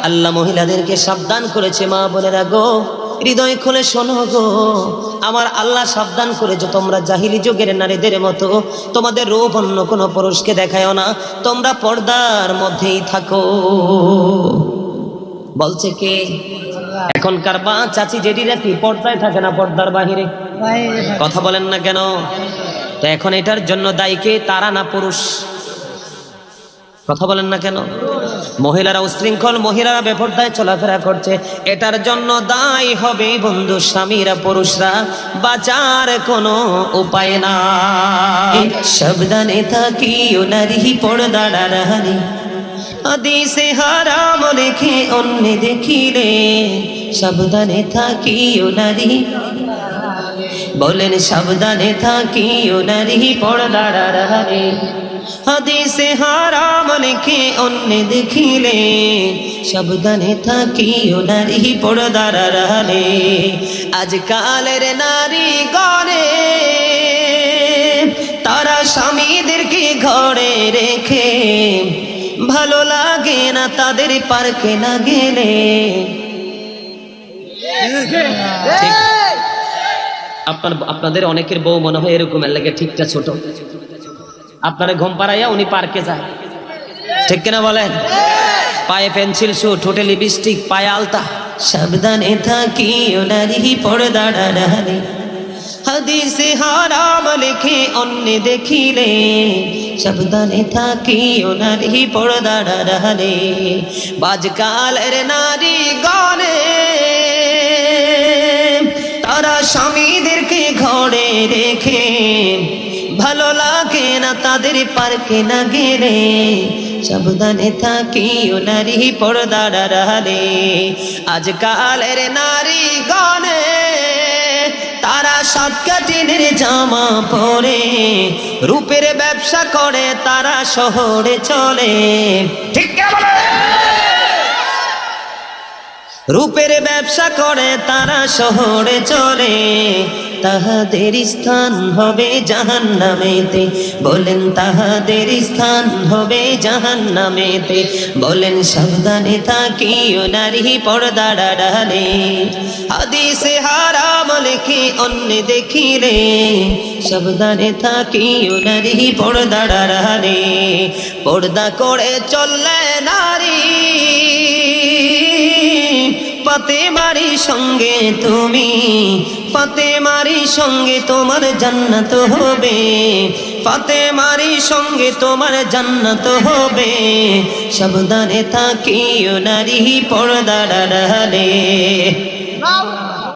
আল্লাহ মহিলাদেরকে সাবধান করেছে, মা বোনেরা গো, হৃদয় খুলে শোনো গো, আমার আল্লাহ সাবধান করেছে, তোমরা জাহিলি যুগের নারীদের মতো তোমাদের রূপ অন্য কোনো পুরুষকে দেখায়ও না, তোমরা পর্দার মধ্যেই থাকো। বলছে কে? এখনকার বা চাচি জেডিরা কি পর্দায় থাকে না পর্দার বাহিরে? কথা বলেন না কেন? তো এখন এটার জন্য দায়ী কে? তারা না পুরুষ? কথা বলেন না কেন? মহিলারা উশৃঙ্খল, মহিলারা বেপরদায় চলাফেরা করছে, এটার জন্য দায়ী হবে বন্ধু স্বামীরা, পুরুষরা। বাঁচার কোনো উপায় না। সাবধানে থাকিও নারী পর্দার হারি, হাদিসে হারাম লেখে অন্য দেখিলে। সাবধানে থাকিও নারী, বলেন সাবধানে থাকিও নারী পর্দার হারি, হাদিসে হারাম লেখে অন্য দেখিলে। সাবধানে থাকিও নারী পর্দার আড়ালে। আজকালের নারী গণে তারা স্বামীদেরকে ঘরে রেখে, ভালো লাগে না তাদের পার্কে না গেলে। আপনাদের অনেকের বউ মনে হয় এরকম, এর লাগে ঠিকটা ছোট, আপনারা ঘুম পাড়াইয়া উনি পার্কে যায়, ঠিক কিনা বলেন? পায়ে পেন্সিল শু, ঠোঁটে লিপস্টিক, পায়ে আলতা। সাবধানে থাকিও নারী পর্দার আড়ালে, হাদিসে হারাম লেখে অন্য দেখিলে। সাবধানে থাকিও নারী পর্দার আড়ালে। আজকালের নারী গণে তারা স্বামীদেরকে ঘরে রেখে, ভালো লাগে না তাদের পার্কে না গেলে। সাবধানে থাকিও নারী পর্দার আড়ালে। আজকালের নারী গণে তারা সাতকাটিনের জামা পরে, রূপের ব্যবসা করে তারা শহরে চলে, ঠিক বলে? রূপের ব্যবসা করে তারা শহরে চলে, তাহাদের স্থান হবে জাহান্নামেতে। বলেন তাহাদের স্থান হবে জাহান্নামেতে। বলেন সাবধানে থাকিও নারী পর্দার আড়ালে, হাদিসে হারাম লেখে অন্য দেখিলে। সাবধানে থাকিও নারী পর্দার আড়ালে। পর্দা করে চললে নারী, ফাতেমারি সঙ্গে তুমি, ফাতেমারি সঙ্গে তোমার জান্নাত হবে, ফাতেমারি সঙ্গে তোমার জান্নাত হবে। সাবধানে থাকিও নারী পর্দার আড়ালে।